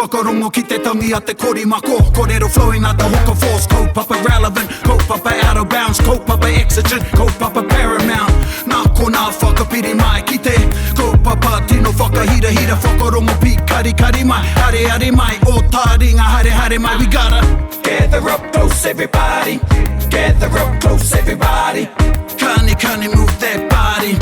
whakarongo ki te tangi a te korimako. Kōrero flowing out the hook of force. Kaupapa relevant, kaupapa out of bounds, kaupapa exigent, kaupapa paramount. Nā kona whakapiri mai ki te kaupapa tino whakahira hira whakarongo pi kari kari mai. Hare hare mai, o Taringa hare hare mai. We gotta gather up close everybody. Gather up close everybody. Kani move that body.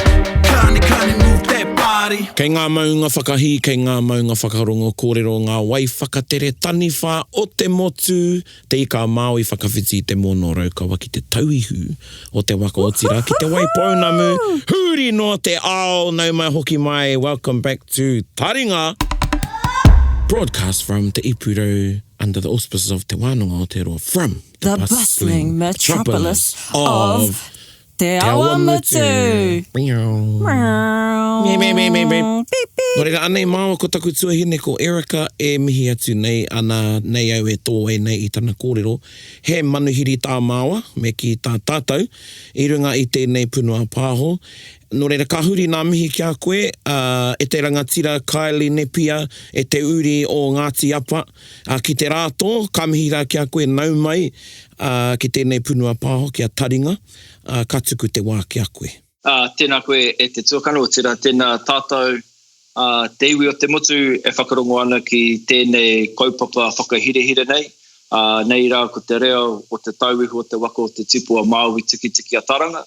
Kani move that body. Kei ngā maunga whakahi, kei ngā maunga whakarongo, kōrero ngā wai whakatere taniwha o te motu, te ika Māui whakawhiti te mono raukawa ki te tauihu o te waka otira, ki te wai pounamu, huri no te ao, nau mai hoki mai, welcome back to Taringa. Broadcast from Te Ipuro under the auspices of Te Wānanga Aotearoa from the bustling metropolis of Te Awamutu. Nō reira, anei māua ko taku tuahine ko Erika e mihi atu nei ana nei au e tō e nei i tana kōrero. He manuhiri tā māua me ki tā tātou i runga i tēnei punua pāho. Nō reira, ka huri nā mihi kia koe, e te rangatira Kaili Nepia, e te uri o Ngāti apa, ki te rātō, ka mihi rā kia koe nau mai, ki tēnei punua pāho, kia Taringa, ka tuku te wā kia koe. Tēnā koe e te tuakana o tira, tēnā tātou te iwi o te motu e whakarongo ana ki tēnei kaupapa whakahirehire nei. Nei rā ko te reo o te tauihu o te waka o te tipua Māui tiki a Taringa.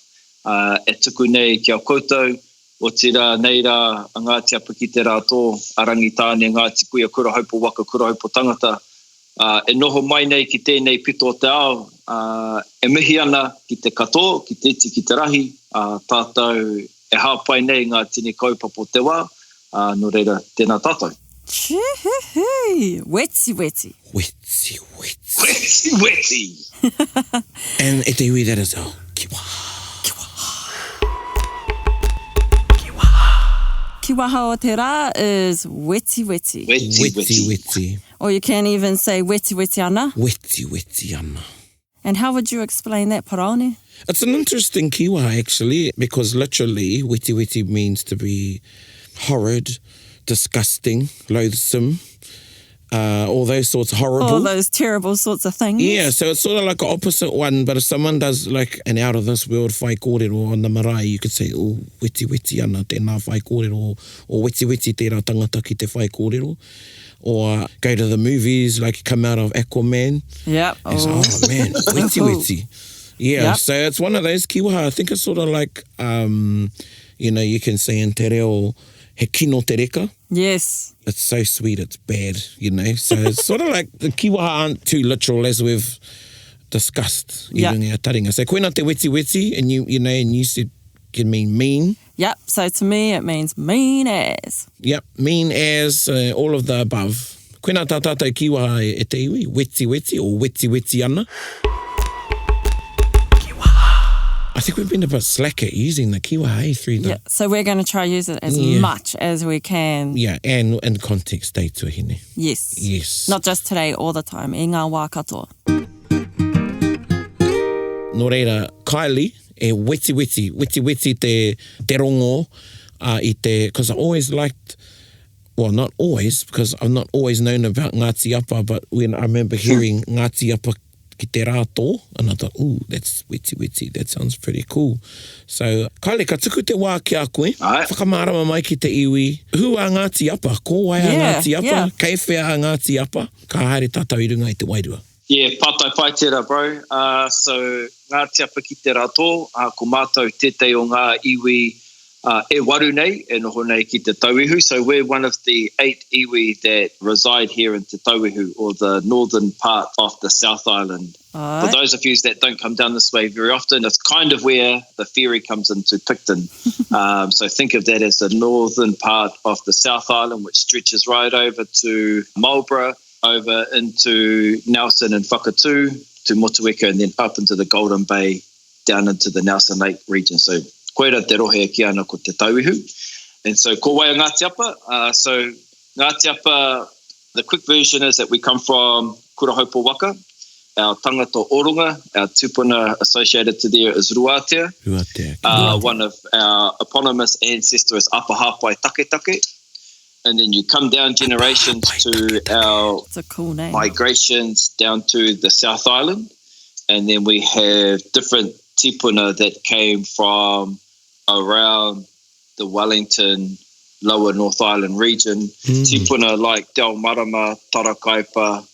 E tuku nei kia koutou, o tira nei rā a Ngāti apa ki te rātō, arangi tāne Ngāti kuia kura haupo waka, kura haupo tangata. E noho mai nei ki tēnei pito o te ao, e mihi ana ki te katoa, ki te iti ki te rahi, tātou e hāpai nei ngā tini kaupapa o te wā, no reira tēnā tātou. Wetsi. And e te iwi that is all, kiwa. Kiwaha o te rā is wetsi. Wetsi. Or you can even say wetsi ana. Wetsi ana. And how would you explain that, Paraone? It's an interesting kiwa, actually, because literally, weti means to be horrid, disgusting, loathsome, all those sorts, horrible. All those terrible sorts of things. Yeah, so it's sort of like an opposite one, but if someone does like an out of this world whai kōrero on the marae, you could say, oh, weti ana, tēnā whai kōrero, or weti tērā tangata ki te whai kōrero. Or go to the movies, like come out of Aquaman. Yep. It's, oh man, weti. Yeah, yep. So it's one of those kiwaha. I think it's sort of like, you can say in te reo, he kino te reka. Yes. It's so sweet, it's bad, So it's sort of like the kiwaha aren't too literal as we've discussed. Yep. Taringa. So koina te weti, and you said can mean mean. Yep, so to me it means mean as. Yep, mean as, all of the above. Koina tā tātou kiwaha e te iwi, weti or weti ana. I think we've been a bit slack at using the kiwaha through the... Yeah, so we're going to try use it as much as we can. Yeah, and in context, te tuahine. Yes. Not just today, all the time. I ngā wā katoa. Nō reira, Kaili, e weti te rongo i te... Because I always liked... Well, not always, because I've not always known about Ngāti apa, but when I remember hearing Ngāti apa ki te rātō, and I thought, ooh, that's weti, that sounds pretty cool. So, Kaile, ka tuku te wā ki a koe, whakamārama mai ki te iwi, hu a Ngāti apa, ko wai a Ngāti apa, kei whea a Ngāti apa, ka haere tātou i runga i te wairua. Yeah, pātai pai tērā, bro. So, Ngāti apa ki te rātō, ko mātou tētei o ngā iwi e waru nei, e noho nei ki te tauihu. So we're one of the 8 iwi that reside here in te tauihu, or the northern part of the South Island. For those of you that don't come down this way very often, it's kind of where the ferry comes into Picton. So think of that as the northern part of the South Island, which stretches right over to Marlborough, over into Nelson and Whakatū, to Motueka, and then up into the Golden Bay, down into the Nelson Lake region. So koera te rohe ki ana ko te tauihu. And so ko wai a Ngāti apa. So Ngāti apa, the quick version is that we come from Kurahaupo Waka. Our tangata orunga, our tupuna associated to there is Ruatea. Ruatea. One of our eponymous ancestors is Apahapai Take. And then you come down generations to our It's a cool name. migrations down to the South Island. And then we have different tipuna that came from around the Wellington, Lower North Island region. Tipuna like Te Ao Marama, Tarakaipa,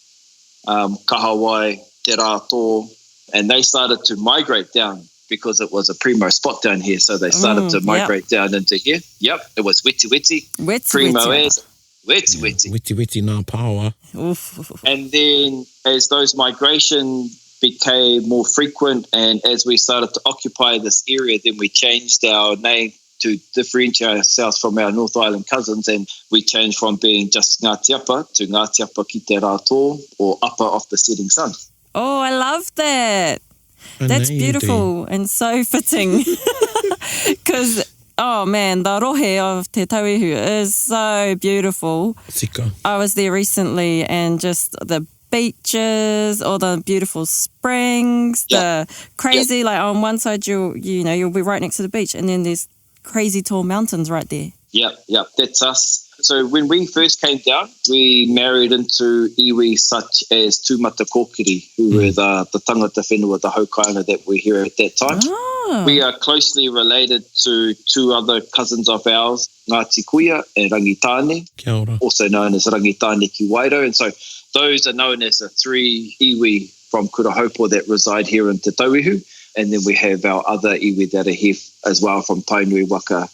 Kahawai, Te Rātō. And they started to migrate down because it was a primo spot down here. So they started to migrate down into here. Yep, it was Witi Witi. Primo as Witi Witi. Witi witi nā pāua. And then as those migrations became more frequent and as we started to occupy this area, then we changed our name to differentiate ourselves from our North Island cousins, and we changed from being just Ngāti Apa to Ngāti Apa ki te rātō, or Apa of the setting sun. Oh, I love that. That's beautiful and so fitting. Because, oh man, the rohe of Te Tauihu is so beautiful. Sika. I was there recently and just the beaches, all the beautiful springs, the crazy, like on one side you'll be right next to the beach and then there's crazy tall mountains right there. Yep, that's us. So when we first came down, we married into iwi such as Tūmata Kōkiri, who were the tangata whenua, the haukaina that were here at that time. Oh. We are closely related to two other cousins of ours, Ngāti Kuia and Rangitane, Kia ora. also known as Rangitane ki Wairo. And so those are known as the three iwi from Kurahopo that reside here in Te Tauihu. And then we have our other iwi that are here as well from Tainui Waka,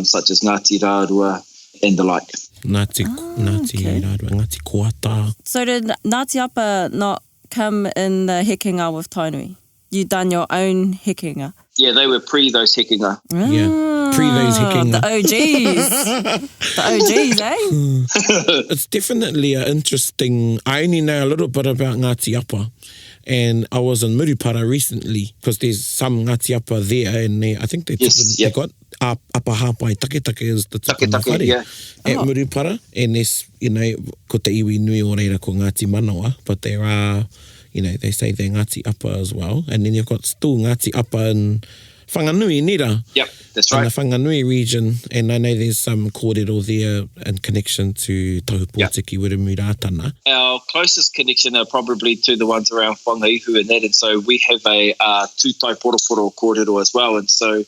such as Ngāti Rārua and the like. Ngāti Rārua, Ngāti Koata. So did Ngāti Apa not come in the hekenga with Tainui? You done your own hekenga? Yeah, they were pre those hekenga. Yeah, pre those hekenga. The OGs. The OGs, eh? It's definitely an interesting... I only know a little bit about Ngāti Apa. And I was in Murupara recently because there's some Ngāti Apa there, and I think they got Apa Hapai Taketake is the tupuna whare at Murupara. And there's, ko te iwi nui o reira ko Ngāti Manawa, but there are, they say they're Ngāti Apa as well. And then you've got still Ngāti Apa in Whanganui, Nira. Yep, that's right. In the Whanganui region, and I know there's some kōrero there in connection to Taupōtiki Wirumurātana. Our closest connection are probably to the ones around Whangaihu and that, and so we have a Tūtai Poroporo kōrero as well, and so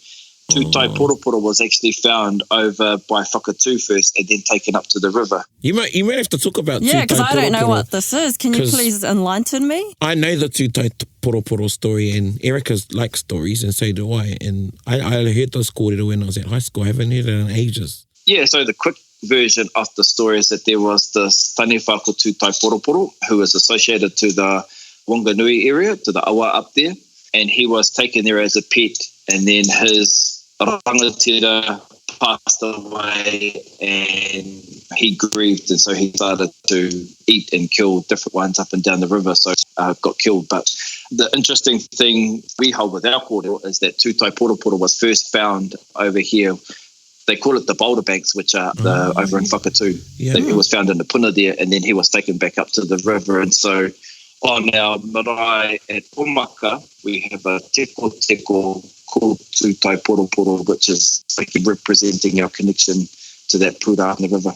Tūtai Poroporo was actually found over by Whakatū first and then taken up to the river. You might have to talk about Tūtai Poroporo. Yeah, because I don't know what this is. Can you please enlighten me? I know the Tūtai Poroporo story, and Erica likes stories, and so do I. And I heard those kōrero when I was at high school. I haven't heard it in ages. Yeah, so the quick version of the story is that there was this tanewhako Tūtai Poroporo who was associated to the Wanganui area, to the awa up there, and he was taken there as a pet, and then his rangatira passed away and he grieved, and so he started to eat and kill different ones up and down the river, so got killed. But the interesting thing we hold with our kōrero is that Tūtai Poroporo was first found over here. They call it the Boulder Banks, which are over in Whakatū. Yeah. It was found in the puna there, and then he was taken back up to the river. And so on our marae at Omaka, we have a teko called Tūtai Poroporo, which is representing our connection to that pura in the river.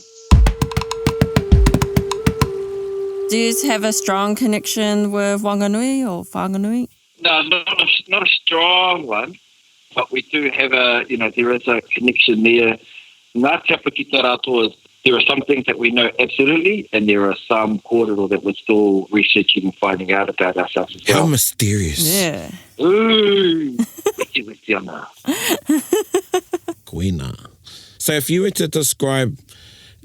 Do you have a strong connection with Wanganui or Whanganui? No, not a strong one. But we do have there is a connection there. Ngāti Apa ki te rātō, there are some things that we know absolutely, and there are some kōrero that we're still researching and finding out about ourselves as well. How mysterious. Yeah. Ooh. Wiki ana. Koina. So if you were to describe,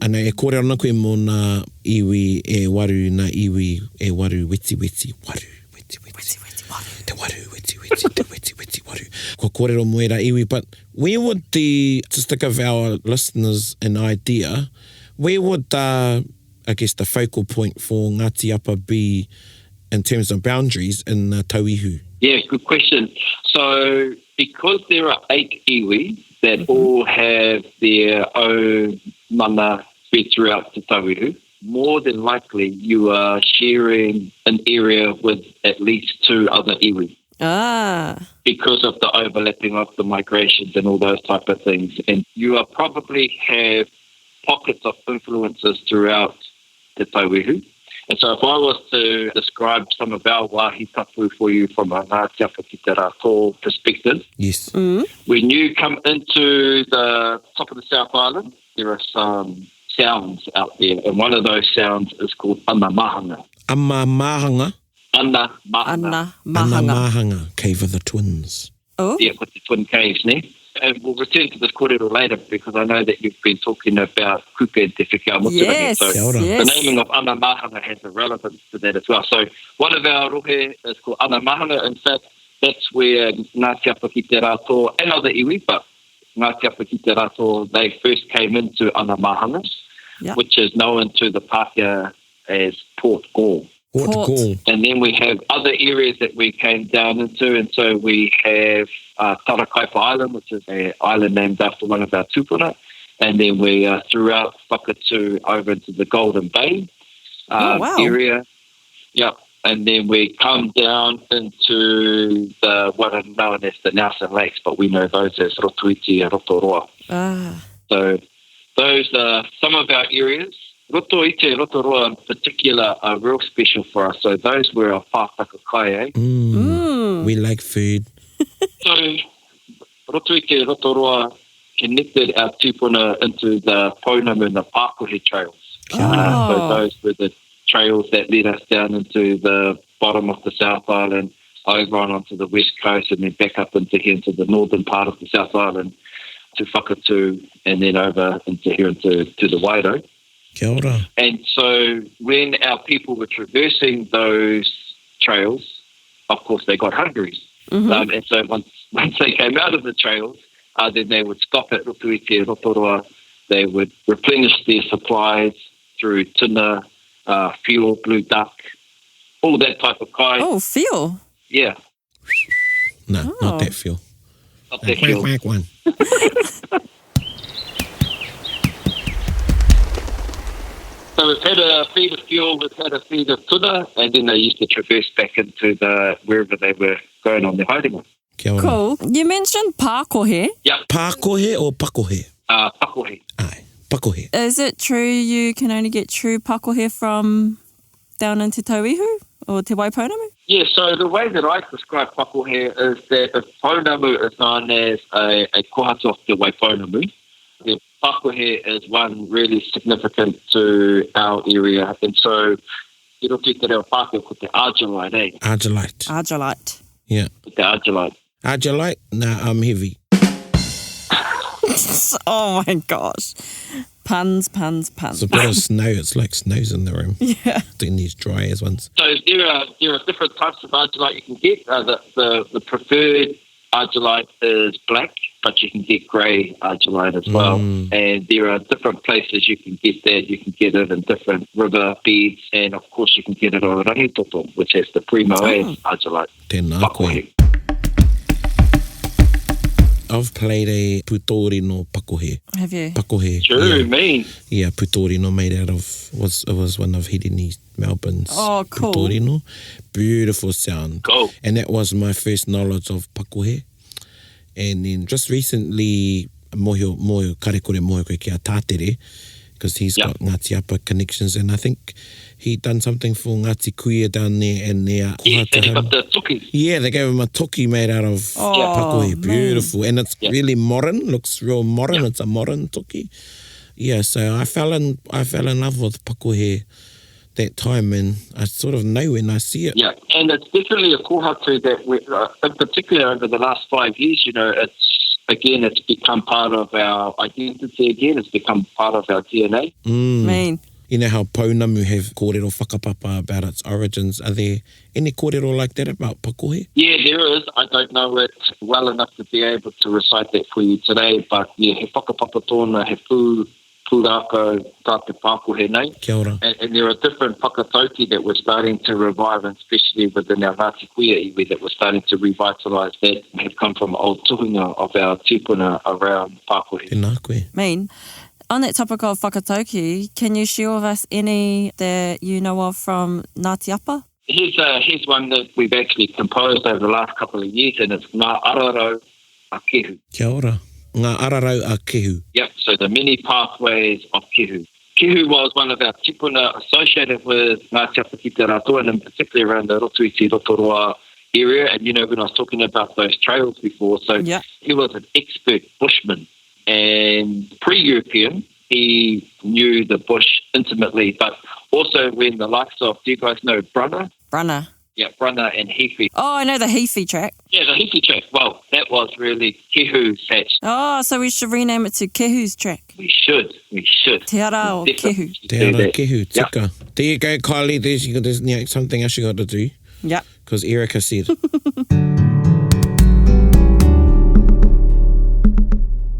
ana e kore ana koe mō nā iwi e waru, nā iwi e waru, witi, waru, witi, waru, te waru, witi, te witi, waru. Ko kōrero moera iwi, but where would to give our listeners an idea, where would I guess the focal point for Ngāti Apa be in terms of boundaries in Tauihu? Yeah, good question. So because there are 8 iwi that all have their own mana spread throughout the Tauihu, more than likely you are sharing an area with at least 2 other iwi. Because of the overlapping of the migrations and all those type of things. And you are probably have pockets of influences throughout Te Tauihu. And so if I was to describe some of our wāhi tapu for you from a Ngāti Apa ki te rātō perspective, Yes. when you come into the top of the South Island, there are some sounds out there, and one of those sounds is called ana mahanga. Amma Mahanga. Ana mahanga. Ana Anna mahanga. Mahanga, Cave of the Twins. Oh, Yeah, with the twin caves, ne? And we'll return to this kōrero later because I know that you've been talking about kupe and te whikea moturangi. yes, So Kia ora. the yes. naming of ana mahanga has a relevance to that as well. So one of our rohe is called ana mahanga. In fact, that's where Ngāti Apa ki te rātō and other iwi, but Ngāti Apa ki te rātō, they first came into ana mahangas, Yep. which is known to the Pākehā as Port Gall. What Port. Gall? And then we have other areas that we came down into, and so we have Tarakaipa Island, which is an island named after one of our tupuna, and then we throughout Whakatū over into the Golden Bay wow. area. Yep. And then we come down into the what are known as the Nelson Lakes, but we know those as Rotoiti and Rotoroa. Ah, So those are some of our areas. Rotoiti and Rotoroa in particular are real special for us. So those were our pātaka kai, We like food. So Rotoiti and Rotoroa connected our tupuna into the Pounamu and the Pākohe trails. So those were the trails that led us down into the bottom of the South Island, over on onto the west coast, and then back up into here into the northern part of the South Island to Whakatū, and then over into here into the Wairo. Kia ora. And so when our people were traversing those trails, of course they got hungry. And so once they came out of the trails, then they would stop at Rotoiti and Rotoroa. They would replenish their supplies through tuna, fuel, blue duck, all that type of kai. oh, feel. Yeah, No, not that feel. not that Quack, fuel. quack one. So we've had a feed of fuel, we've had a feed of tuna, and then they used to traverse back into the wherever they were going on their haringa. Kia ora. Cool. You mentioned Pākohe. Yeah, Pākohe or Pakohe? Pakohe. Aye, Pakohe. Is it true you can only get true Pākohe from down into Tauihu or Te Waipounamu? Yeah, so the way that I describe Pakohe is that if Pounamu is known as a kohatu of Te Waipounamu, the Pakohe is one really significant to our area. And so, I roto te reo Pākehā ko te Argillite, eh? Argillite. Argillite. Yeah. Ko te Argillite. Argillite? Nah, I'm heavy. Oh my gosh. Puns, puns, puns. It's a bit of snow. It's like snow's in the room. Yeah. Doing these dry as ones. So there are different types of Argillite you can get. The preferred Argillite is black, but you can get grey Argillite as well. And there are different places you can get that. You can get it in different river beds, and of course you can get it on Rangitoto, which has the primo Argillite. Tēnā koe. Pakohe. I've played a putorino pakohe. Have you? Pakohe. True, Yeah. mean. Yeah, putorino made out of it was one of Hirini Melbourne's Oh, cool. putorino. Beautiful sound. Cool. And that was my first knowledge of pakohe. And then just recently, mohio karekore mohio koe kia tātere, because he's got Ngāti Apa connections, and I think he done something for Ngāti Kuia down there, and their Yes, and kohata. he got the tuki. Yeah, they gave him a toki made out of pakohe. man. Beautiful. And it's Yeah. really modern. Looks real modern. It's a modern toki. Yeah, so I fell in love with pakohe that time, and I sort of know when I see it. Yeah, and it's definitely a kohatu that, we, in particular over the last 5 years, it's become part of our identity again. It's become part of our DNA. Mean. You know how Pounamu have kōrero whakapapa about its origins. Are there any kōrero like that about pakohe? Yeah, there is. I don't know it well enough to be able to recite that for you today, but yeah, he whakapapa tōna, he pūrako tā te pakohe nei. Kia ora. And there are different whakatauki that we're starting to revive, and especially within our Ngāti Kuia iwi that we're starting to revitalise that have come from old tuhinga of our tupuna around Pakohe. Tēnā koe. Mean. On that topic of whakatauki, can you share with us any that you know of from Ngāti Apa? Here's one that we've actually composed over the last couple of years, and it's Ngā Araro Akehu. Kia ora. ngā ararau a kehu. Yep, so the many pathways of kehu. Kehu was one of our tipuna associated with Ngāti Apa ki te Rato, and in particular around the Rotuiti Rotorua area. And, when I was talking about those trails before, so he was an expert bushman. And pre-European, he knew the bush intimately, but also when the likes of, do you guys know Brunner? Brunner. Yeah, Brunner and Hefe. Oh, I know the Hefe track. Yeah, the Hefe track. Well, that was really Kehu's hatch. Oh, so we should rename it to Kehu's track. We should. Te ara o Kehu. Te ara kehu, tika. There you go, Kylie. There's something else you got to do. Yeah. Because Erica said.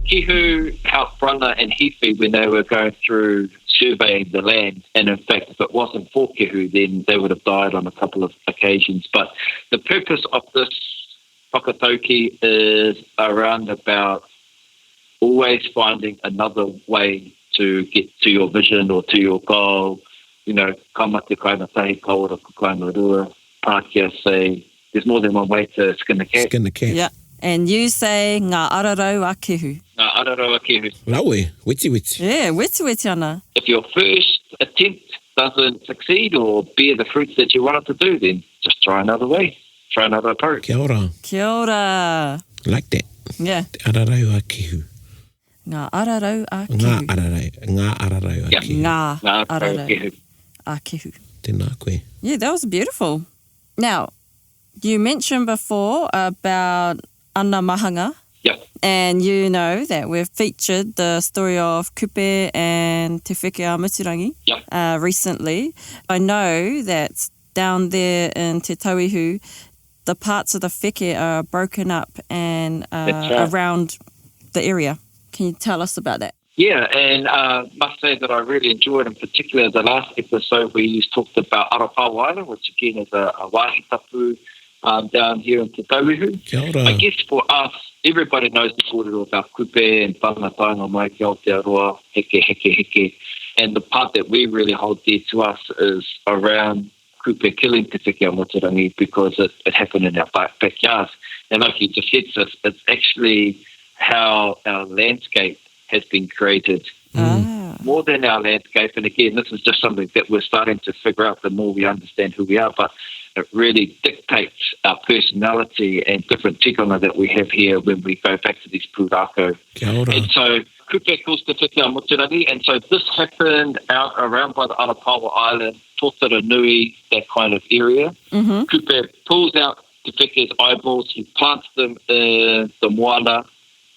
Kehu helped Brunner and Hefe when they were going through surveying the land. And in fact, if it wasn't for Kehu, then they would have died on a couple of occasions. But the purpose of this whakatauki is around about always finding another way to get to your vision or to your goal. Kamate kaina tahi kaora kaina rua. Pākia say, there's more than one way to skin the cat. Skin the cat. Yeah. And you say ngā ararau a kehu. Ngā ararau a kehu. Laue, witi. Yeah, witi ana. If your first attempt doesn't succeed or bear the fruits that you wanted to do, then just try another way. Try another approach. Kia ora. Kia ora. Like that. Yeah. Te ararau a kehu. Ngā ararau a kehu. Ngā ararau a kehu. Ngā Ngā ararau a kehu. Tēnā koe. Yeah, that was beautiful. Now, you mentioned before about Ana Mahanga. Yep. And you know that we've featured the story of Kupe and Te Wheke a Muturangi recently. I know that down there in Te Tauihu, the parts of the wheke are broken up and around the area. Can you tell us about that? Yeah, and must say that I really enjoyed, in particular, the last episode where you talked about Arapawa Island, which again is a wāhi tapu down here in Te Tauihu. Kia ora. I guess for us, everybody knows the kōrero about Kupe and whangatainga mai ki Aotearoa, heke. And the part that we really hold dear to us is around Kupe killing Te Wheke a Muturangi because it happened in our backyard. And like you just said, sis, it's actually how our landscape has been created. More than our landscape. And again, this is just something that we're starting to figure out the more we understand who we are. But it really dictates our personality and different tikanga that we have here when we go back to these pūrākau. Kia ora. And so Kupe kills Te Wheke a Muturangi. And so this happened out around by the Arapawa Island, Tōtara Nui, that kind of area. Mm-hmm. Kupe pulls out Te Wheke's eyeballs, he plants them in the moana,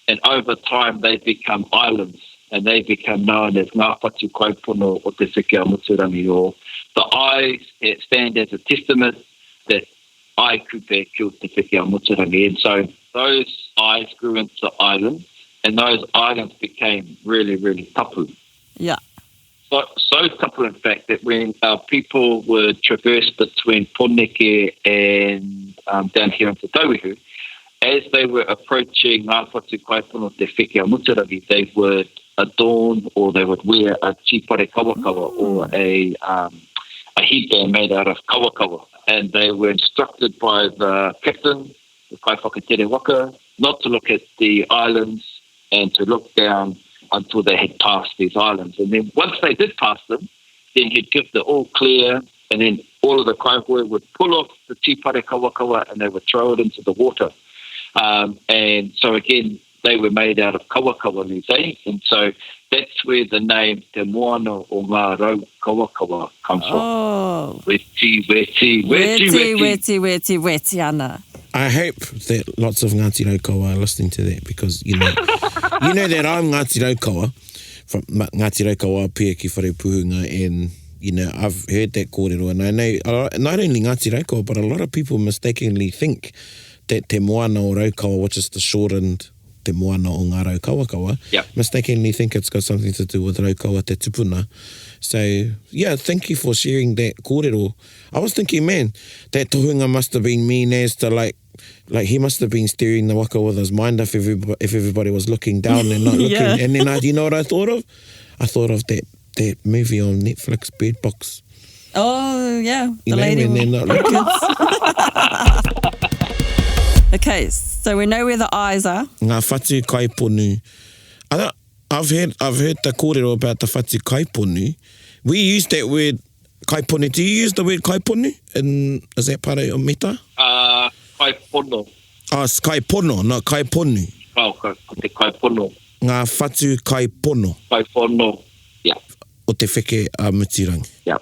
and over time they become islands. And they become known as Ngā Whatu Kaipono o Te Wheke a Muturangi, or the eyes stand as a testament that I Kupe killed Te Wheke a Muturangi. And so those eyes grew into islands, and those islands became really, really tapu. Yeah. So tapu, in fact, that when people would traverse between Poneke and down here in Te Tauihu, as they were approaching Ngā Whatu Kaipono Te Wheke a Muturangi, they would adorn or they would wear a tīpare kawakawa or a headband made out of kawakawa. And they were instructed by the captain, the kai whakatere waka, not to look at the islands and to look down until they had passed these islands. And then once they did pass them, then he'd give the all clear, and then all of the kaihoe would pull off the tīpare kawakawa and they would throw it into the water. And so again, they were made out of kawakawa leaves, eh? And so that's where the name Te Moana o Ngā Rau Kawakawa comes from. Oh. Weti ana. I hope that lots of Ngāti Raukawa are listening to that because, you know that I'm Ngāti Raukawa, from Ngāti Raukawa pia ki whare puhunga, and, you know, I've heard that kōrero, and I know not only Ngāti Raukawa, but a lot of people mistakenly think that Te Moana o Raukawa, which is the shortened Te Moana o Ngā Rau Kawakawa, mistakenly think it's got something to do with Raukawa Te Tupuna. So, yeah, thank you for sharing that kōrero. I was thinking, man, that tohunga must have been mean as to like he must have been steering the waka with his mind if everybody was looking down and not looking. Yeah. And then you know what I thought of? I thought of that movie on Netflix, Bird Box. Oh, yeah. You know, when they're not looking. Okay, so So we know where the eyes are. Ngā whatu kaiponu. I've heard the kōrero about the whatu kaiponu. We use that word kaiponu. Do you use the word kaiponu? Is that part of your meta? Kaipono. Oh, it's kaipono, not kaiponu. Ko te kaipono. Ngā whatu kaipono. Kaipono. Yeah. O te wheke a Mutirangi. Yeah.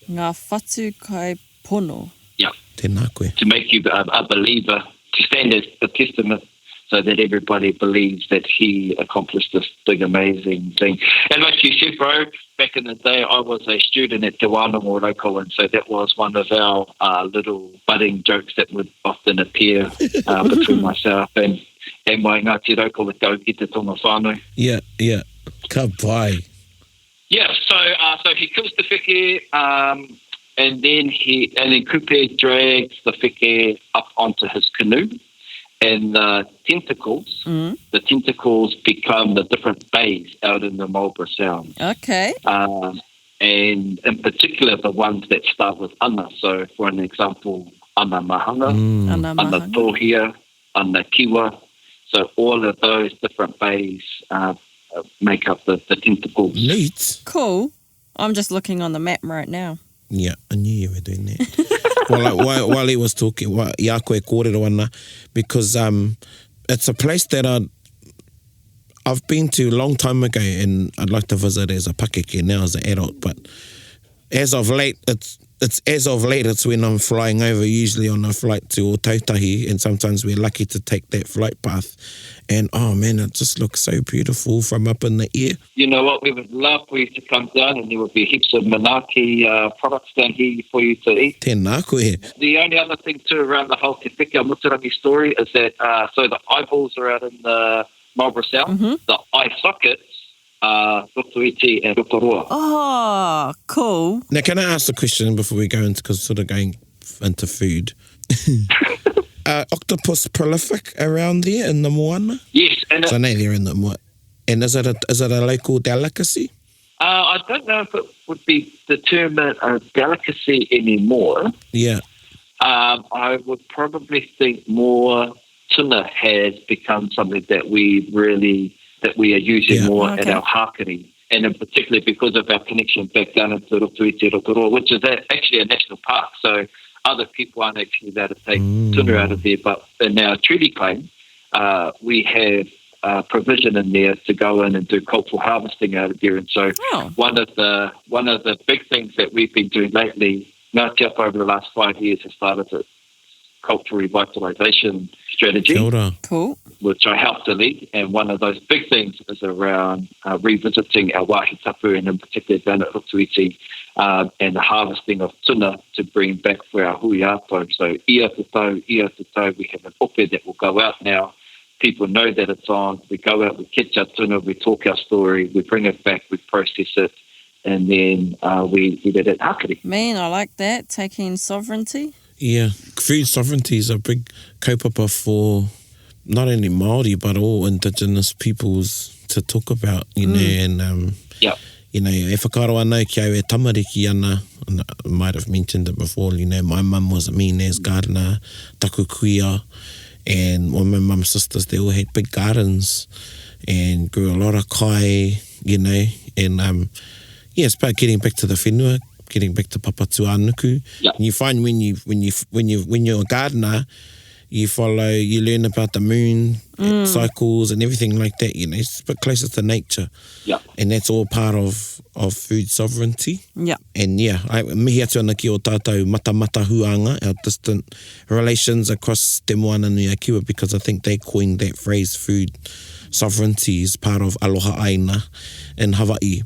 Ngā whatu kaipono. Yeah. Tēnā koe. To make you a believer, to stand as a testament so that everybody believes that he accomplished this big, amazing thing. And like you said, bro, back in the day, I was a student at Te Wānanga Roko, and so that was one of our little budding jokes that would often appear between myself and my Ngāti Roko with Tau ki te tonga whānau. Yeah. Ka pai. Yeah, so he kills the wheke, and then Kupe drags the wheke up onto his canoe, and the tentacles become the different bays out in the Marlborough Sound. Okay. And in particular, the ones that start with ana. So, for an example, ana mahanga, ana tohia, ana kiwa. So all of those different bays make up the tentacles. Neat. Cool. I'm just looking on the map right now. Yeah, I knew you were doing that. Well, while he was talking, ia koe kōrero ana, because it's a place that I've been to a long time ago, and I'd like to visit as a pakeke now as an adult. But as of late, it's when I'm flying over, usually on a flight to Otautahi, and sometimes we're lucky to take that flight path. And oh man, it just looks so beautiful from up in the air. You know what? We would love for you to come down, and there would be heaps of Manaaki products down here for you to eat. Tēnā koe. The only other thing too around the whole Te Whika Mutirangi story is that so the eyeballs are out in the Marlborough Sound. Mm-hmm. The eye sockets are Rotoiti and Rotorua. Oh, cool. Now, can I ask a question before we go into, because sort of going into food? Octopus prolific around there in the moana? Yes. And so I know they're in the moana. And is it a local delicacy? I don't know if it would be determined a delicacy anymore. Yeah. I would probably think more tuna has become something that we are using more at our hakari. And in particular because of our connection back down into Rotoiti, Rotorua, which is actually a national park. So other people aren't actually allowed to take tuna out of there. But in our treaty claim, we have provision in there to go in and do cultural harvesting out of there. And so one of the big things that we've been doing lately, Ngāti Apa over the last 5 years has started a cultural revitalisation strategy. Cool. Which I helped to lead. And one of those big things is around revisiting our wāhi tapu, and in particular down at Rotoiti, and the harvesting of tuna to bring back for our hui apo. So ia te tau, we have an ope that will go out now. People know that it's on. We go out, we catch our tuna, we talk our story, we bring it back, we process it, and then we eat it at hakari. Man, I like that, taking sovereignty. Yeah, food sovereignty is a big kaupapa for not only Māori but all Indigenous peoples to talk about, you know, and you know, e whakaro ana ki au e tamariki ana, and I might have mentioned it before, you know, my mum was a mean-ass gardener, taku kuia, and all my mum's sisters, they all had big gardens and grew a lot of kai, you know, and it's about getting back to the whenua, getting back to papatu anuku. Yep. And you find when you're a gardener, you learn about the moon cycles and everything like that, you know, it's a bit closer to nature. Yeah. And that's all part of food sovereignty. Yeah. And mihi atu ana ki o tātou mata huanga, our distant relations across Te Moana Nui a Kiwa, because I think they coined that phrase, food sovereignty, is part of aloha aina in Hawaii.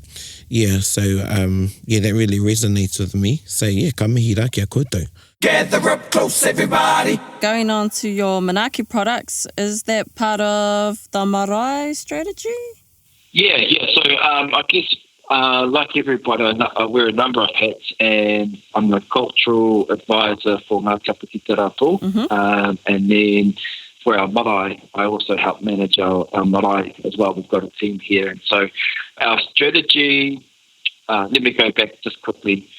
Yeah, so that really resonates with me. So ka mihi rā kia koutou. Gather up close, everybody. Going on to your Manaaki products, is that part of the marae strategy? Yeah. So I guess like everybody, I wear a number of hats, and I'm the cultural advisor for Ngāti Apa ki te Rato. And then for our marae, I also help manage our marae as well. We've got a team here. And so our strategy, let me go back just quickly.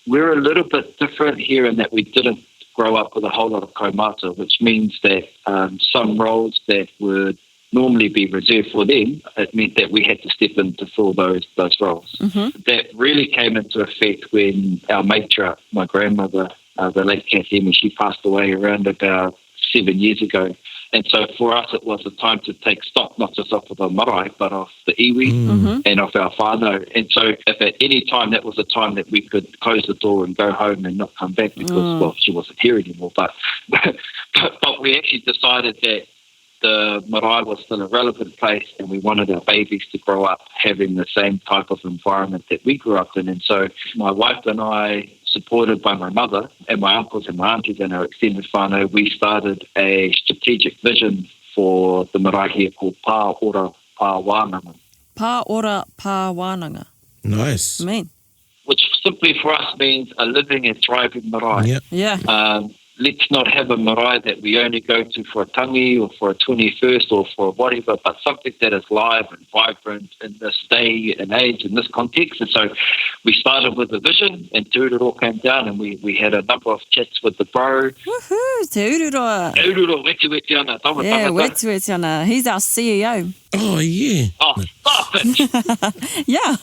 We're a little bit different here in that we didn't grow up with a whole lot of kaumata, which means that some roles that would normally be reserved for them, it meant that we had to step in to fill those roles. Mm-hmm. That really came into effect when our matriarch, my grandmother, the late Ngāti, she passed away around about 7 years ago. And so for us, it was a time to take stock, not just off of the marae, but off the iwi and off our whānau. And so if at any time, that was a time that we could close the door and go home and not come back because, well, she wasn't here anymore. But we actually decided that the marae was still a relevant place and we wanted our babies to grow up having the same type of environment that we grew up in. And so my wife and I, supported by my mother and my uncles and my aunties and our extended whānau, we started a strategic vision for the marae here called Pā Ora Pā Wānanga. Pā Ora Pā Wānanga. Nice. Mean. Which simply for us means a living and thriving marae. Yep. Yeah. Let's not have a marae that we only go to for a tangi or for a 21st or for whatever, but something that is live and vibrant in this day and age, in this context. And so we started with a vision and Te Ururo came down and we had a number of chats with the bro. Woohoo, Te Ururo. Te Ururo, weti ana, tama Yeah, tangata. weti ana. He's our CEO. Oh, yeah. Oh, stop it! Yeah.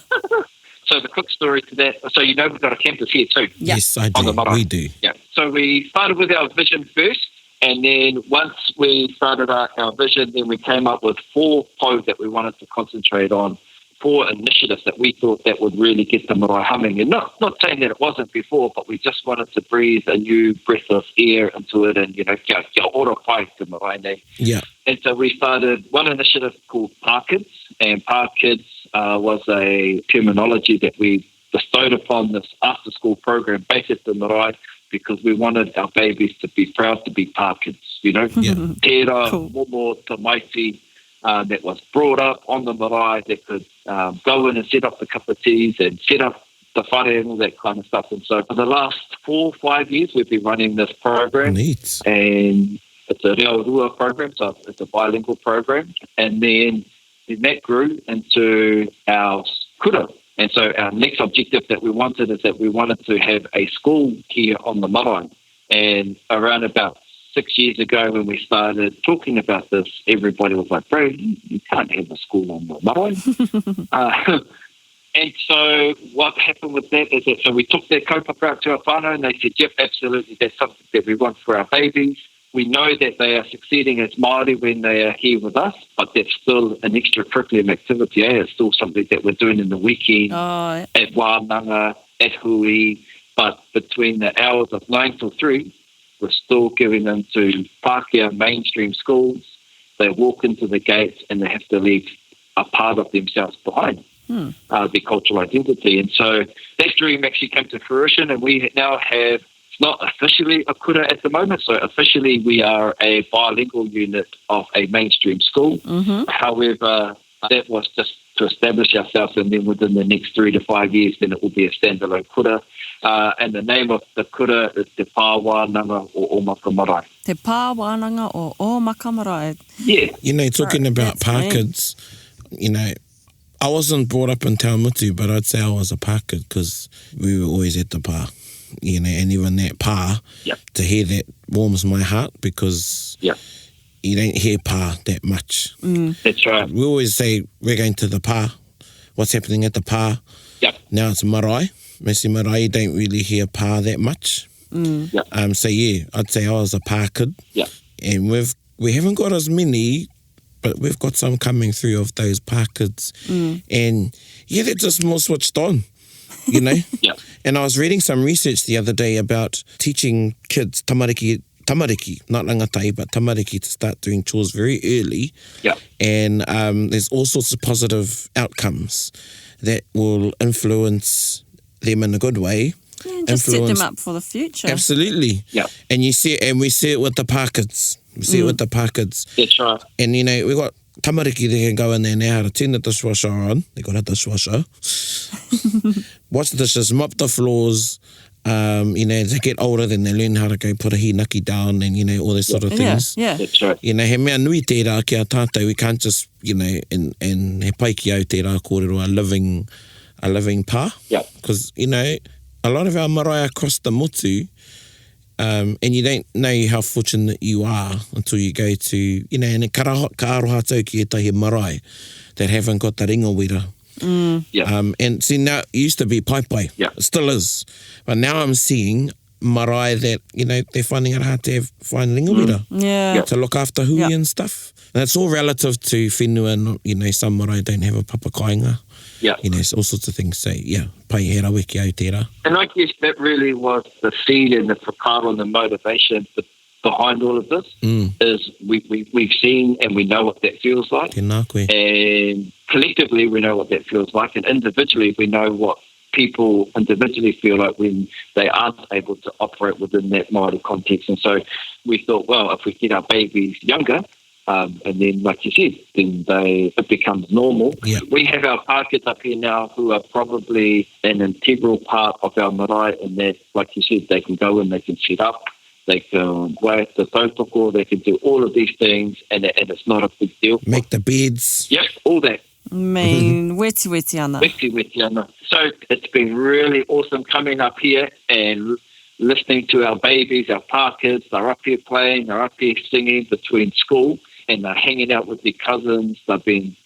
So the quick story to that, so you know we've got a campus here too. Yeah. Yes, I On the do. marae. We do. Yeah. So we started with our vision first, and then once we started our vision, then we came up with 4 pō that we wanted to concentrate on, 4 initiatives that we thought that would really get the marae humming. And not saying that it wasn't before, but we just wanted to breathe a new breath of air into it and, kia ora pai te marae nei. Yeah. And so we started one initiative called Pā Kids, and Pā Kids was a terminology that we bestowed upon this after-school program based at the marae because we wanted our babies to be proud to be Pā Kids, Yeah. Tērā, Cool. momo, tamaiti, that was brought up on the marae that could go in and set up the cup of teas and set up the whare and all that kind of stuff. And so for the last 4 or 5 years, we've been running this program. Neat. And it's a Reo Rua program, so it's a bilingual program. And then that grew into our kura. And so our next objective that we wanted is that we wanted to have a school here on the marae. And around about 6 years ago when we started talking about this, everybody was like, bro, you can't have a school on the marae. And so what happened with that is that so we took that kaupapa out to our whānau and they said, yep, absolutely, that's something that we want for our babies. We know that they are succeeding as Māori when they are here with us, but that's still an extracurricular activity. It's still something that we're doing in the weekend, Oh, at Wānanga, at Hui, but between the hours of 9 till 3, we're still giving them to Pākehā mainstream schools. They walk into the gates and they have to leave a part of themselves behind, their cultural identity. And so that dream actually came to fruition, and we now have, it's not officially a kura at the moment, so officially we are a bilingual unit of a mainstream school. However, that was just to establish ourselves, and then within the next 3 to 5 years, then it will be a standalone kura. And the name of the kura is Te Pā Wānanga o Omaka Marae. Te Pā Wānanga o Omaka Marae. Yeah. Talking about that's mean. Pākids, I wasn't brought up in Taumutu, but I'd say I was a Pākid because we were always at the pā, and even that pā, to hear that warms my heart because you don't hear pā that much. That's right. We always say we're going to the pā, what's happening at the pā. Now it's marae. Mesi marae, you don't really hear pā that much. So I'd say I was a Pākid. And we haven't got as many, but we've got some coming through of those Pākids. And they're just more switched on, And I was reading some research the other day about teaching kids tamariki, not rangatai, but tamariki, to start doing chores very early. And there's all sorts of positive outcomes that will influence them in a good way. Just set them up for the future. Absolutely. And we see it with the Pākids. That's right. And we've got tamariki that can go in there now to turn the dishwasher on. They've got a dishwasher. Wash the dishes, mop the floors. As they get older, then they learn how to go put a hinaki down and, all those sort of things. That's right. He mea nui tērā ki a tātou. We can't just, and he pai ki au tērā kōrero, a living pā. Because, a lot of our marae across the motu, And you don't know how fortunate you are until you go to, you know, and ka aroha tau ki etahi marae that haven't got the ringa wira. And see, now it used to be pai. It still is. But now I'm seeing marae that, you know, they're finding it hard to find ringa wira. To look after hui and stuff. And it's all relative to whenua, and, you know, some marae don't have a papa kāinga. You know, all sorts of things. So, pai he rawe ki au tērā. And I guess that really was the seed and the whakaro and the motivation behind all of this, is we've seen and we know what that feels like. Tēnā koe. And collectively we know what that feels like, and individually we know what people individually feel like when they aren't able to operate within that Māori context. And so we thought, well, if we get our babies younger, and then, like you said, then it becomes normal. We have our pāketa up here now who are probably an integral part of our marae, and that, like you said, they can go in, they can set up, they can wait the tautoko, they can do all of these things, and it's not a big deal. Make the beds. Yep, all that. Weti ana. Weti ana. So it's been really awesome coming up here and listening to our babies, our pākids. They're up here playing, they're up here singing between school, and they're hanging out with their cousins. They've been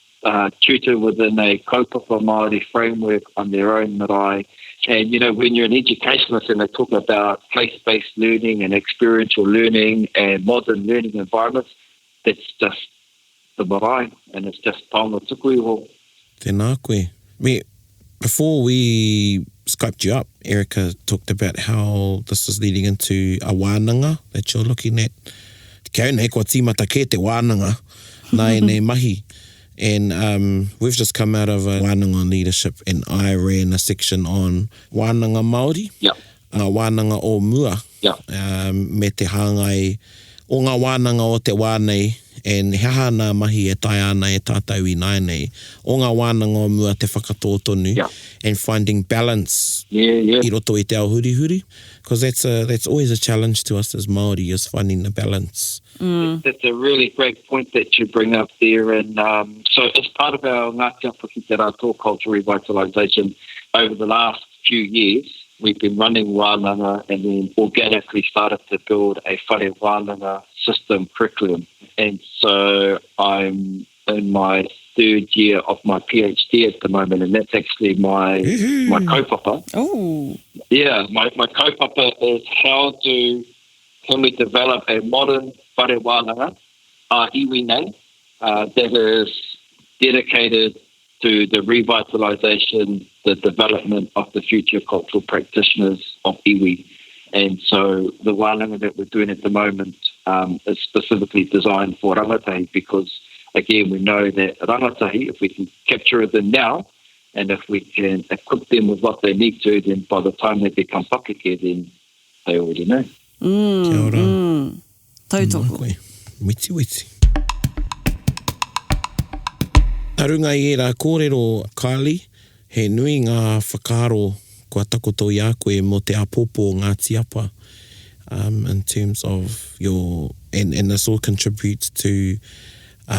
tutored within a kaupapa Māori framework on their own marae. And, you know, when you're an educationalist and they talk about place-based learning and experiential learning and modern learning environments, that's just the marae, and it's just taonga tuku iho. Tēnā koe. Before we Skyped you up, Erica talked about how this is leading into a wānanga that you're looking at. Kia nei kua tīmata ke te wānanga, nai nei mahi. And we've just come out of a wānanga on leadership, and I ran a section on wānanga Māori, wānanga o mua, me te hāngai o ngā wānanga o te wānei, and he aha nā mahi e tai ana e tātou I nai nei, o ngā wānanga o mua te whakatōtonu, and finding balance I roto I te ao huri-huri, because that's always a challenge to us as Māori, is finding the balance. That's a really great point that you bring up there. And so as part of our Ngāti Apaki Te Rātou cultural revitalisation over the last few years, we've been running wānanga and then organically started to build a whare wānanga system curriculum. And so I'm in my third year of my PhD at the moment, and that's actually my kaupapa. Oh. Yeah, my kaupapa is how can we develop a modern whare wānanga, iwi nei, that is dedicated to the revitalisation, the development of the future cultural practitioners of iwi. And so the wānanga that we're doing at the moment is specifically designed for rangatahi, because, again, we know that rangatahi, if we can capture them now, and if we can equip them with what they need to, then by the time they become pakeke, then they already know. Kia ora. Tautoko. Witi. Taringa I e rā kōrero, Kylie, he nui ngā whakaro kua takoto I a koe mo te apopo Ngāti Apa, in terms of your, and this all contributes to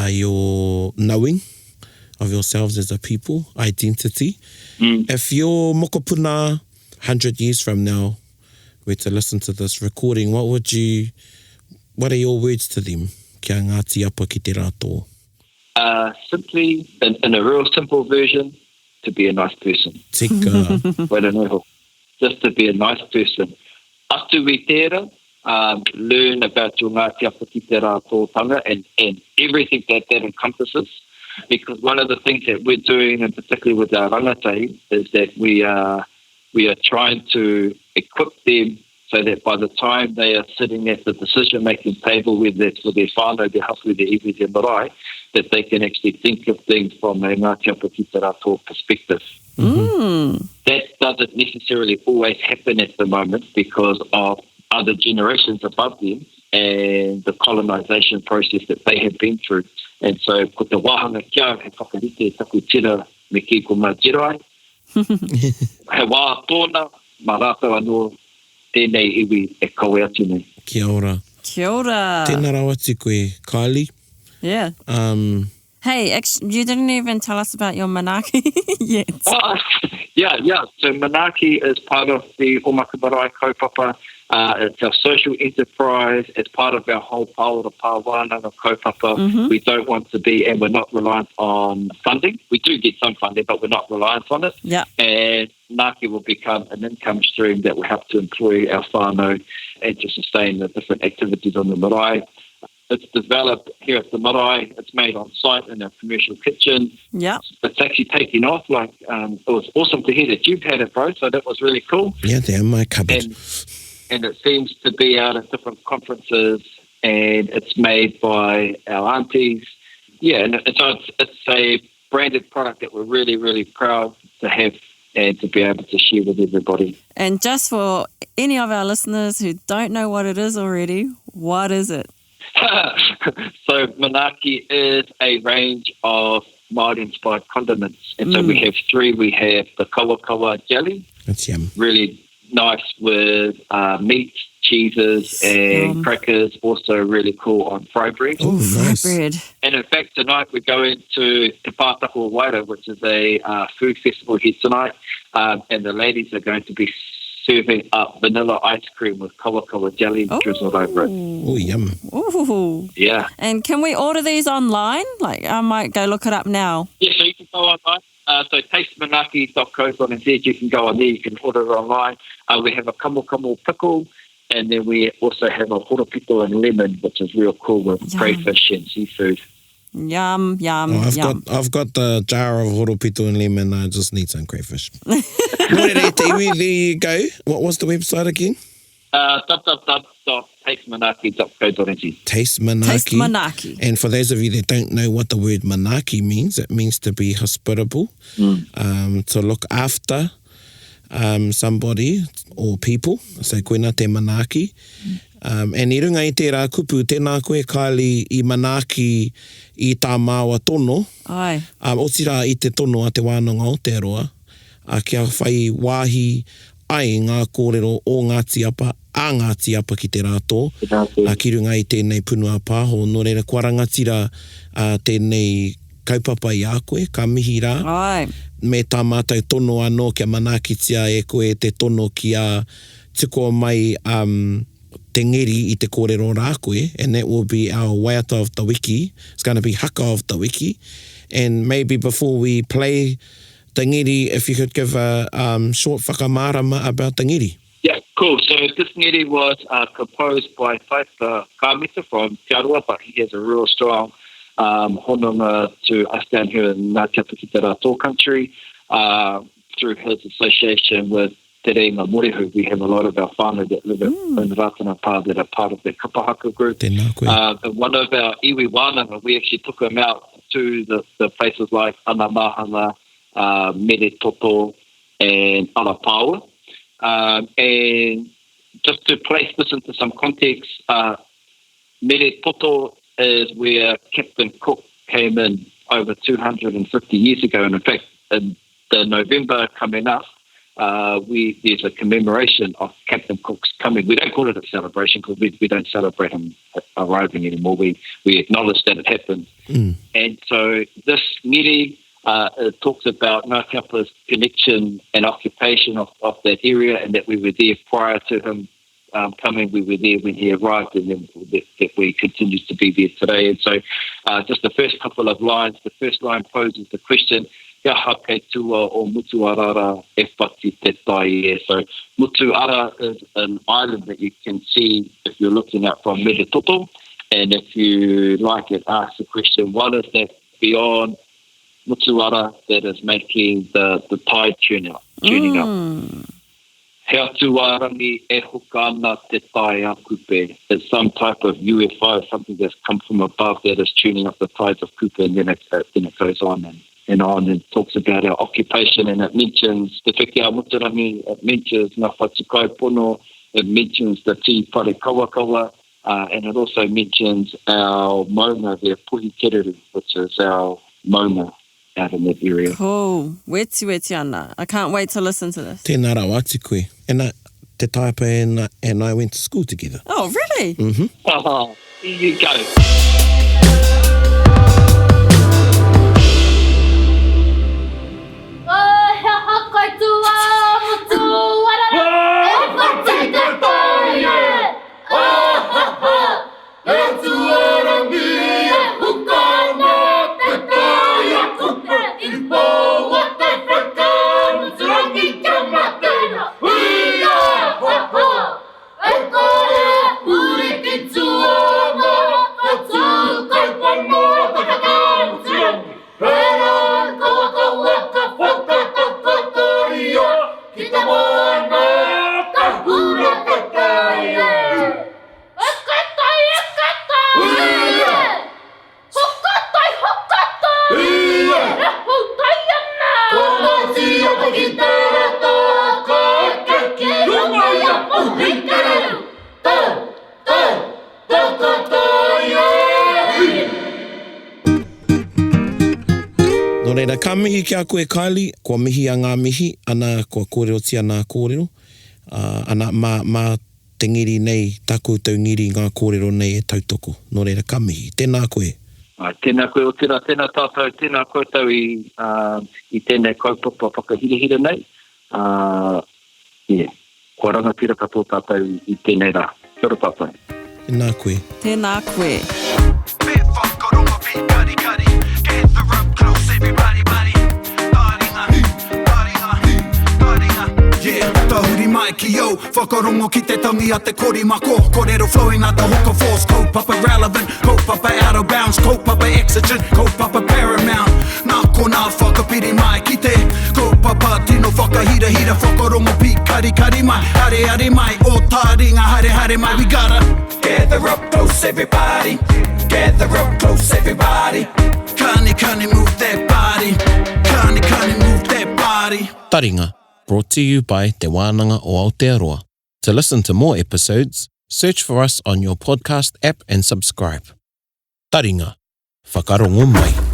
your knowing of yourselves as a people, identity. If your mokopuna 100 years from now were to listen to this recording, what are your words to them? Kia Ngāti Apa ki te rātou. Simply, in a real simple version, to be a nice person. Tika. Just to be a nice person. Atu I tērā, learn about your Ngāti Apa ki te rātou tanga and everything that encompasses. Because one of the things that we're doing, and particularly with our rangatahi, is that we are trying to equip them so that by the time they are sitting at the decision-making table, whether it's for their whānau, their hapu, their iwi, their marae, that they can actually think of things from a Ngāti Apa ki te rātou perspective. That doesn't necessarily always happen at the moment because of other generations above them and the colonisation process that they have been through. And so, ko te wāhanga kia, he whakarite taku tira me ki ko mā jirai. He wā tōna, mā rātou anō, tēnei iwi e kawe atu nei. Kia ora. Kia ora. Tēnā rawati koe, Kylie. Yeah. Hey, actually, you didn't even tell us about your manaki yet. Yeah. So manaki is part of the Omaka Marae kaupapa It's our social enterprise. It's part of our whole Paora Pāwānanga kaupapa. We don't want to be, and we're not reliant on funding. We do get some funding, but we're not reliant on it. Yeah. And Ngāti will become an income stream that will help to employ our whānau and to sustain the different activities on the marae. It's developed here at the marae. It's made on site in our commercial kitchen. Yeah. It's actually taking off. It was awesome to hear that you've had it, bro. So that was really cool. Yeah, they're in my cupboard. And it seems to be out at different conferences, and it's made by our aunties. Yeah, and so it's a branded product that we're really, really proud to have and to be able to share with everybody. And just for any of our listeners who don't know what it is already, what is it? So Manaki is a range of Māori-inspired condiments. And so we have three. We have the kawa jelly. That's yum. Really nice with meat, cheeses, and crackers. Also really cool on fry bread. Oh, nice. Bread. And in fact, tonight we're going to Te Pātako Waira, which is a food festival here tonight. And the ladies are going to be serving up vanilla ice cream with kawa jelly drizzled over it. Oh, yum. Ooh. Yeah. And can we order these online? Like, I might go look it up now. Yeah, so you can go online. So tastemanaki.co.nz, you can go on there, you can order it online. We have a kamo pickle, and then we also have a horopito and lemon, which is real cool with crayfish and seafood. Yum. I've got the jar of horopito and lemon. I just need some crayfish. There you go. What was the website again? Tastemanaki.co.nz. Taste Manaki. And for those of you that don't know what the word Manaki means, it means to be hospitable, to look after somebody or people. So koina te Manaki. And I runga i tērā kupu, tēnā koe Kylie i Manaki i tā māua tono. Ai. O tira i te tono a te wānanga o te aroa. Kia whai wāhi ai ngā kōrero o Ngāti Apa, a Ngāti Apa ki te rātō. Ki runga i tēnei punua pāho, no reira kua rangatira tēnei kaupapa i a koe, ka mihi rā. Ai. Me tā mātou tono anō kia manakitia e koe te tono ki a tuko mai te ngeri i te kōrero rā koe, and that will be our waiata of the Wiki. It's going to be haka of the Wiki. And maybe before we play the ngeri, if you could give a short whakamārama about the ngeri. Yeah, cool. So this ngeri was composed by Whaita Kāmeta from Te Aroa, but he has a real strong hononga to us down here in Ngāti Apa ki te rātō country through his association with Taringa Morehu. We have a lot of our whānau that live in Ratana Pā that are part of the Kapahaka group. And one of our iwi wānanga, we actually took him out to the places like Anamahana, Mere Toto, and Alapaua. And just to place this into some context, Mere Toto is where Captain Cook came in over 250 years ago. And in fact, in the November coming up, there's a commemoration of Captain Cook's coming. We don't call it a celebration because we don't celebrate him arriving anymore. We acknowledge that it happened. And so this ngeri it talks about Ngāti Apa's connection and occupation of that area, and that we were there prior to him coming. We were there when he arrived, and then that we continue to be there today. And so just the first couple of lines, the first line poses the question, kia hake tua o Mutuarara e pati te tai e. So Mutuara is an island that you can see if you're looking at from Mere Toto. And if you like it, ask the question, what is that beyond Mutuara that is making the tide tuning up? Hea tuarangi e hukana te tai a kupe. It's some type of UFO, something that's come from above that is tuning up the tides of Kupe, and then it goes on and talks about our occupation, and it mentions the Whiki a Muturangi, it mentions Ngā Whatukai Pono, it mentions the Ti Pare Kawa, and it also mentions our maunga there, Puhi Kereru, which is our maunga out in that area. Cool. Weti ana. I can't wait to listen to this. Tēnā rā wāti koe. And te taipa and I went to school together. Oh, really? Mm-hmm. Oh, here you go. Hea haka tua mutu warara e pati te tai reira, ka mihi ki a koe Kylie, kua mihi a ngā mihi, ana kua kōrero tia ngā kōrero, ana mā te ngiri nei, tā koutou ngiri ngā kōrero nei e tautoko. Nō reira, ka mihi. Tēnā koe. Tēnā koe o tira, tēnā tātou, tēnā koutou i tēnei kaupapa whakahirehire nei. Kua rangatira katoa tātou i tēnei rā. Kia ora tātou. Tēnā koe. Tēnā koe. Bit whakaronga pi kari kari. Gather up close everybody buddy. Taringa, taringa, taringa. Yeah, tahuri mai ki yo. Whakarongo ki te tangi a te korimako. Kōrero flowing out the hooker force. Kaupapa relevant, kaupapa out of bounds. Kaupapa exigent, kaupapa paramount. Nā kona whakapiri mai ki te kaupapa tino whakahira hira. Whakarongo pi kari kari mai. Hare hare mai, o Taringa hare hare mai. We gotta gather up close everybody. Gather up close everybody. Kani move that body. Kani move that body. Taringa, brought to you by Te Wānanga o Aotearoa. To listen to more episodes, search for us on your podcast app and subscribe. Taringa, whakarongo mai.